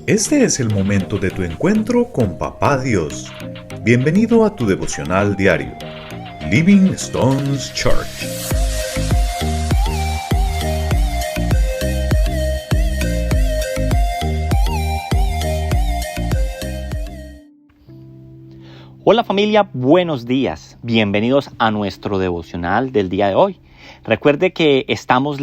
Este es el momento de tu encuentro con Papá Dios. Bienvenido a tu devocional diario, Living Stones Church. Hola familia, buenos días. Bienvenidos a nuestro devocional del día de hoy. Recuerde que estamos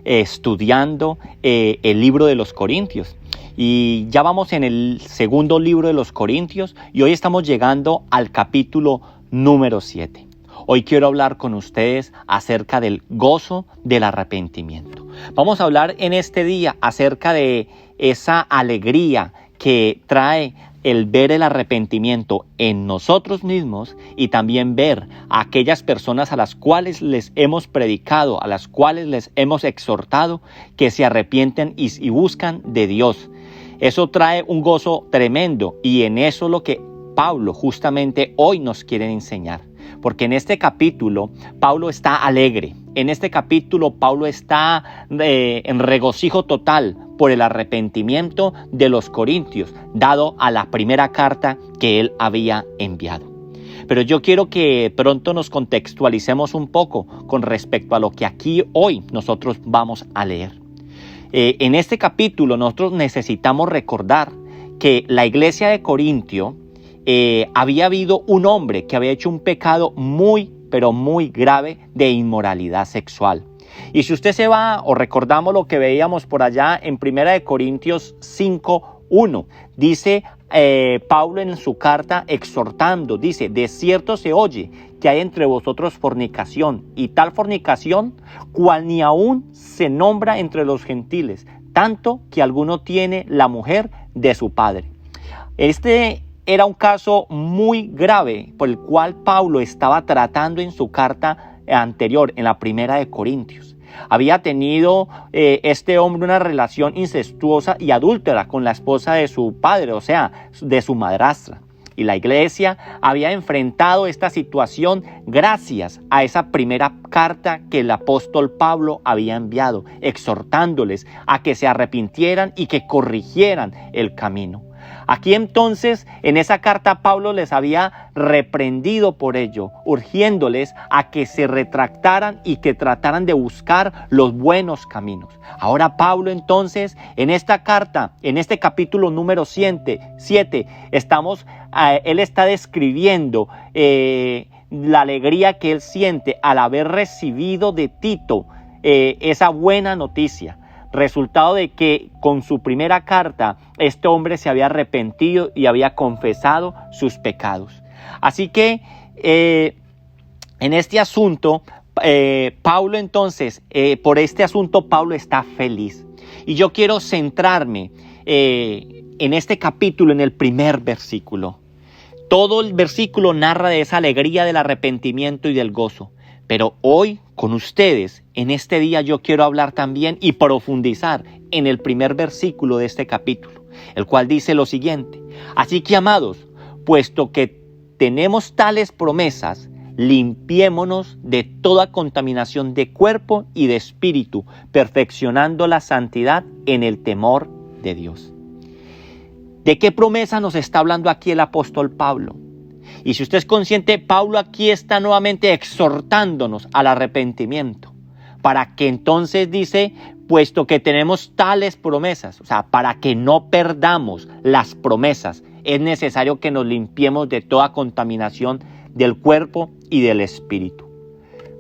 estudiando el libro de los Corintios. Y ya vamos en el segundo libro de los Corintios y hoy estamos llegando al capítulo número 7. Hoy quiero hablar con ustedes acerca del gozo del arrepentimiento. Vamos a hablar en este día acerca de esa alegría que trae el ver el arrepentimiento en nosotros mismos y también ver a aquellas personas a las cuales les hemos predicado, a las cuales les hemos exhortado que se arrepienten y buscan de Dios. Eso trae un gozo tremendo y en eso lo que Pablo justamente hoy nos quiere enseñar. Porque en este capítulo Pablo está alegre. En este capítulo Pablo está en regocijo total por el arrepentimiento de los corintios, dado a la primera carta que él había enviado. Pero yo quiero que pronto nos contextualicemos un poco con respecto a lo que aquí hoy nosotros vamos a leer. En este capítulo nosotros necesitamos recordar que la iglesia de Corintio había habido un hombre que había hecho un pecado muy, pero muy grave de inmoralidad sexual. Y si usted se va o recordamos lo que veíamos por allá en 1 Corintios 5:1, dice Pablo en su carta exhortando, dice: de cierto se oye que hay entre vosotros fornicación, y tal fornicación cual ni aún se nombra entre los gentiles, tanto que alguno tiene la mujer de su padre. Este era un caso muy grave por el cual Pablo estaba tratando en su carta anterior, en la 1 Corintios. Había tenido este hombre una relación incestuosa y adúltera con la esposa de su padre, o sea, de su madrastra. Y la iglesia había enfrentado esta situación gracias a esa primera carta que el apóstol Pablo había enviado, exhortándoles a que se arrepintieran y que corrigieran el camino. Aquí entonces, en esa carta, Pablo les había reprendido por ello, urgiéndoles a que se retractaran y que trataran de buscar los buenos caminos. Ahora Pablo entonces, en esta carta, en este capítulo número 7, él está describiendo la alegría que él siente al haber recibido de Tito esa buena noticia. Resultado de que con su primera carta este hombre se había arrepentido y había confesado sus pecados. Así que en este asunto Pablo entonces, por este asunto Pablo está feliz. Y yo quiero centrarme en este capítulo, en el primer versículo. Todo el versículo narra de esa alegría del arrepentimiento y del gozo. Pero hoy con ustedes, en este día yo quiero hablar también y profundizar en el primer versículo de este capítulo, el cual dice lo siguiente: así que, amados, puesto que tenemos tales promesas, limpiémonos de toda contaminación de cuerpo y de espíritu, perfeccionando la santidad en el temor de Dios. ¿De qué promesa nos está hablando aquí el apóstol Pablo? Y si usted es consciente, Pablo aquí está nuevamente exhortándonos al arrepentimiento, para que entonces dice, puesto que tenemos tales promesas, o sea, para que no perdamos las promesas, es necesario que nos limpiemos de toda contaminación del cuerpo y del espíritu.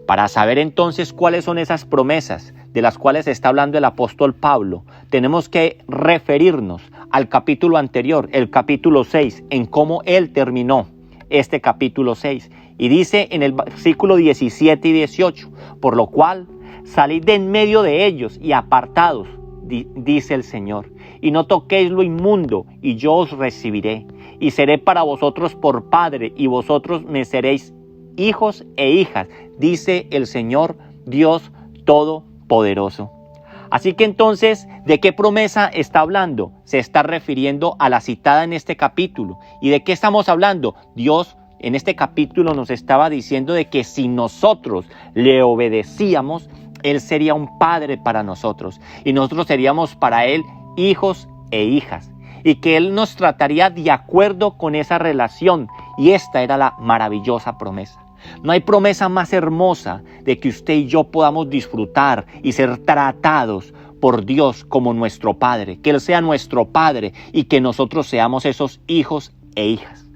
Para saber entonces cuáles son esas promesas de las cuales está hablando el apóstol Pablo, tenemos que referirnos al capítulo anterior, el capítulo 6, en cómo él terminó este capítulo 6. Y dice en el versículo 17 y 18, por lo cual salid de en medio de ellos y apartados, dice el Señor, y no toquéis lo inmundo, y yo os recibiré, y seré para vosotros por padre, y vosotros me seréis hijos e hijas, dice el Señor Dios Todopoderoso. Así que entonces, ¿de qué promesa está hablando? Se está refiriendo a la citada en este capítulo. ¿Y de qué estamos hablando? Dios en este capítulo nos estaba diciendo de que si nosotros le obedecíamos, Él sería un padre para nosotros y nosotros seríamos para Él hijos e hijas, y que Él nos trataría de acuerdo con esa relación. Y esta era la maravillosa promesa. No hay promesa más hermosa de que usted y yo podamos disfrutar y ser tratados por Dios como nuestro Padre, que Él sea nuestro Padre y que nosotros seamos esos hijos e hijas.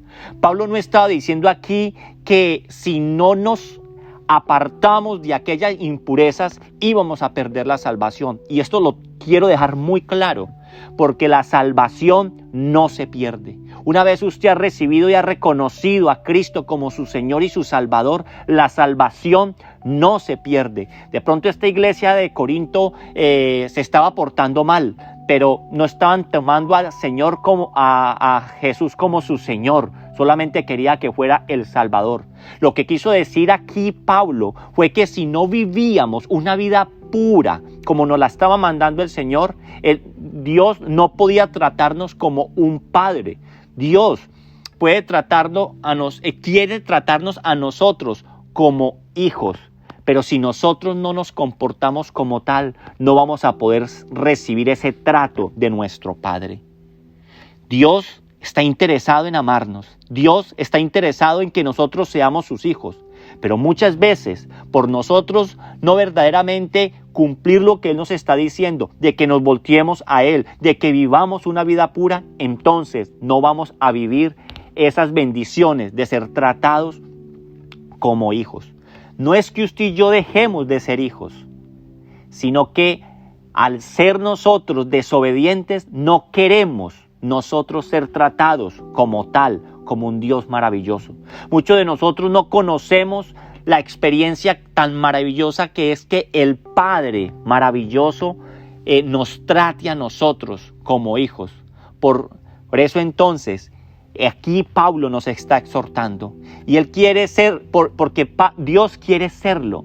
Pablo no estaba diciendo aquí que si no nos apartamos de aquellas impurezas íbamos a perder la salvación. Y esto lo quiero dejar muy claro, porque la salvación no se pierde. Una vez usted ha recibido y ha reconocido a Cristo como su Señor y su Salvador, la salvación no se pierde. De pronto esta iglesia de Corinto se estaba portando mal, pero no estaban tomando al Señor como a Jesús como su Señor. Solamente quería que fuera el Salvador. Lo que quiso decir aquí Pablo fue que si no vivíamos una vida pura como nos la estaba mandando el Señor, Dios no podía tratarnos como un padre. Dios quiere tratarnos a nosotros como hijos. Pero si nosotros no nos comportamos como tal, no vamos a poder recibir ese trato de nuestro Padre. Dios está interesado en amarnos. Dios está interesado en que nosotros seamos sus hijos. Pero muchas veces, por nosotros no verdaderamente cumplir lo que Él nos está diciendo, de que nos volteemos a Él, de que vivamos una vida pura, entonces no vamos a vivir esas bendiciones de ser tratados como hijos. No es que usted y yo dejemos de ser hijos, sino que al ser nosotros desobedientes, no queremos nosotros ser tratados como tal, como un Dios maravilloso. Muchos de nosotros no conocemos la experiencia tan maravillosa que es que el Padre maravilloso nos trate a nosotros como hijos. Por eso entonces, aquí Pablo nos está exhortando y él quiere ser, porque Dios quiere serlo.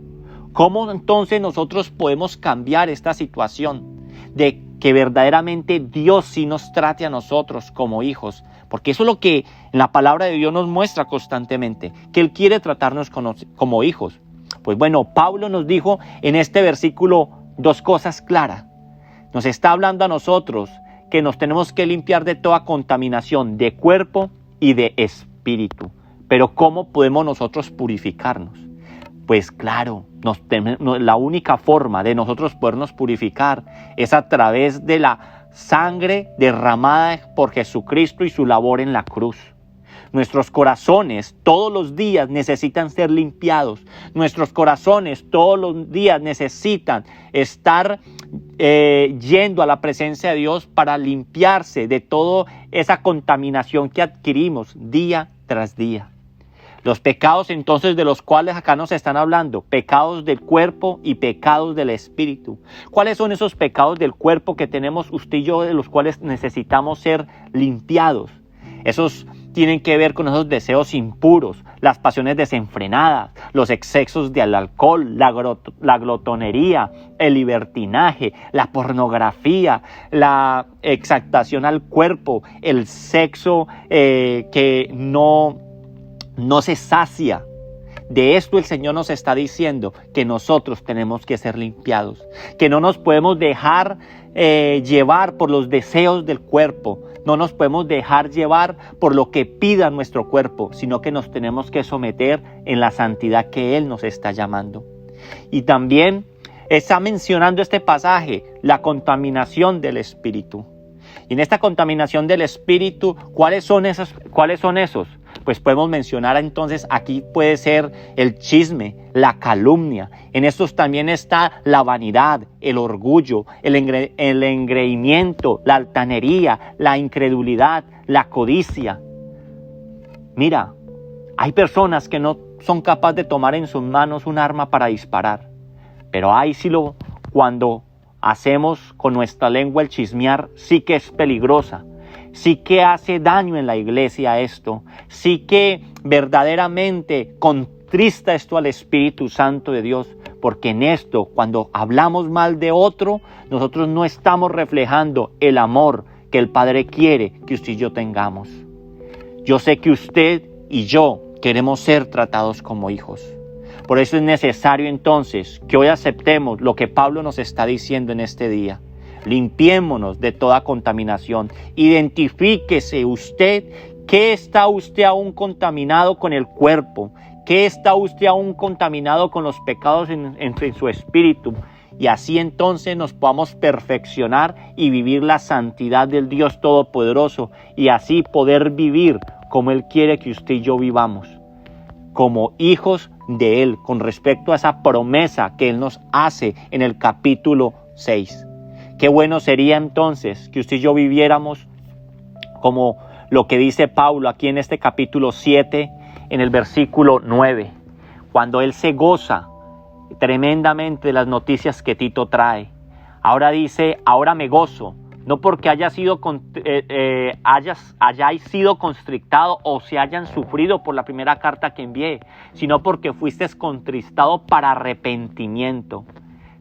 ¿Cómo entonces nosotros podemos cambiar esta situación de que verdaderamente Dios sí nos trate a nosotros como hijos? Porque eso es lo que la palabra de Dios nos muestra constantemente, que Él quiere tratarnos como hijos. Pues bueno, Pablo nos dijo en este versículo dos cosas claras. Nos está hablando a nosotros que nos tenemos que limpiar de toda contaminación de cuerpo y de espíritu. Pero ¿cómo podemos nosotros purificarnos? Pues claro, la única forma de nosotros podernos purificar es a través de la sangre derramada por Jesucristo y su labor en la cruz. Nuestros corazones todos los días necesitan ser limpiados. Nuestros corazones todos los días necesitan estar yendo a la presencia de Dios para limpiarse de toda esa contaminación que adquirimos día tras día. Los pecados entonces de los cuales acá nos están hablando, pecados del cuerpo y pecados del espíritu. ¿Cuáles son esos pecados del cuerpo que tenemos usted y yo, de los cuales necesitamos ser limpiados? Esos tienen que ver con esos deseos impuros, las pasiones desenfrenadas, los excesos del alcohol, la glotonería, el libertinaje, la pornografía, la exaltación al cuerpo, el sexo que no se sacia. De esto el Señor nos está diciendo que nosotros tenemos que ser limpiados, que no nos podemos dejar llevar por los deseos del cuerpo, no nos podemos dejar llevar por lo que pida nuestro cuerpo, sino que nos tenemos que someter en la santidad que Él nos está llamando. Y también está mencionando este pasaje, la contaminación del espíritu. Y en esta contaminación del espíritu, ¿cuáles son esos? Pues podemos mencionar entonces, aquí puede ser el chisme, la calumnia. En estos también está la vanidad, el orgullo, el engreimiento, la altanería, la incredulidad, la codicia. Mira, hay personas que no son capaces de tomar en sus manos un arma para disparar. Pero cuando hacemos con nuestra lengua el chismear, sí que es peligrosa. Sí que hace daño en la iglesia esto. Sí que verdaderamente contrista esto al Espíritu Santo de Dios. Porque en esto, cuando hablamos mal de otro, nosotros no estamos reflejando el amor que el Padre quiere que usted y yo tengamos. Yo sé que usted y yo queremos ser tratados como hijos. Por eso es necesario entonces que hoy aceptemos lo que Pablo nos está diciendo en este día. limpiémonos de toda contaminación. Identifíquese usted, ¿qué está usted aún contaminado con el cuerpo? ¿Qué está usted aún contaminado con los pecados en su espíritu? Y así entonces nos podamos perfeccionar y vivir la santidad del Dios Todopoderoso, y así poder vivir como Él quiere que usted y yo vivamos, como hijos de Él, con respecto a esa promesa que Él nos hace en el capítulo 6. Qué bueno sería entonces que usted y yo viviéramos como lo que dice Pablo aquí en este capítulo 7, en el versículo 9, cuando él se goza tremendamente de las noticias que Tito trae. Ahora dice, ahora me gozo, no porque hayáis sido constrictado o se hayan sufrido por la primera carta que envié, sino porque fuisteis contristado para arrepentimiento.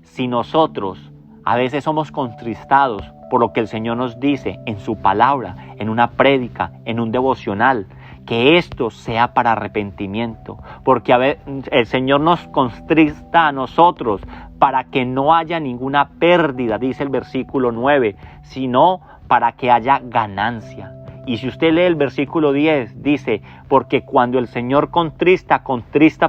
Si nosotros a veces somos contristados por lo que el Señor nos dice en su palabra, en una prédica, en un devocional, que esto sea para arrepentimiento, porque el Señor nos contrista a nosotros para que no haya ninguna pérdida, dice el versículo 9, sino para que haya ganancia. Y si usted lee el versículo 10, dice, porque cuando el Señor contrista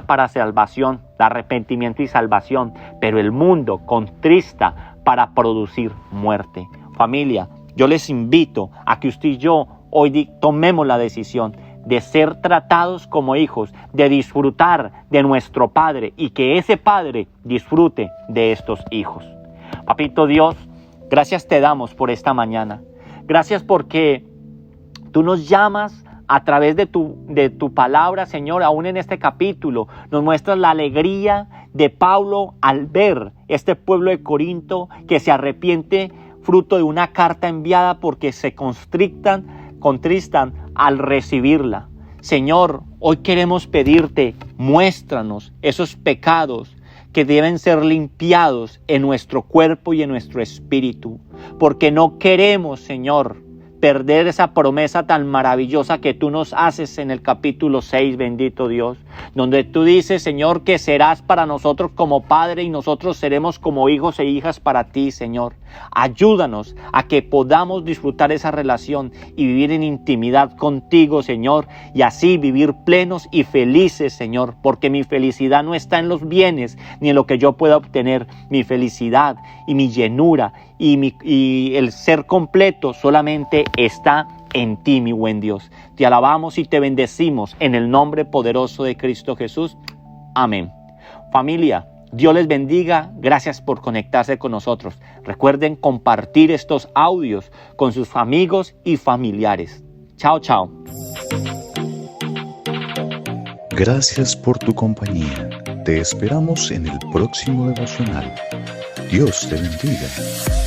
para salvación, arrepentimiento y salvación, pero el mundo contrista para producir muerte. Familia, yo les invito a que usted y yo hoy tomemos la decisión de ser tratados como hijos, de disfrutar de nuestro Padre y que ese Padre disfrute de estos hijos. Papito Dios, gracias te damos por esta mañana. Gracias porque tú nos llamas a través de tu palabra, Señor, aún en este capítulo. Nos muestras la alegría de Pablo al ver este pueblo de Corinto que se arrepiente fruto de una carta enviada porque se contristan al recibirla. Señor, hoy queremos pedirte, muéstranos esos pecados que deben ser limpiados en nuestro cuerpo y en nuestro espíritu, porque no queremos, Señor, perder esa promesa tan maravillosa que tú nos haces en el capítulo 6, bendito Dios, donde tú dices, Señor, que serás para nosotros como Padre y nosotros seremos como hijos e hijas para ti, Señor. Ayúdanos a que podamos disfrutar esa relación y vivir en intimidad contigo, Señor, y así vivir plenos y felices, Señor, porque mi felicidad no está en los bienes ni en lo que yo pueda obtener. Mi felicidad y mi llenura y el ser completo solamente está en ti, mi buen Dios. Te alabamos y te bendecimos en el nombre poderoso de Cristo Jesús. Amén. Familia, Dios les bendiga. Gracias por conectarse con nosotros. Recuerden compartir estos audios con sus amigos y familiares. Chao, chao. Gracias por tu compañía. Te esperamos en el próximo devocional. Dios te bendiga.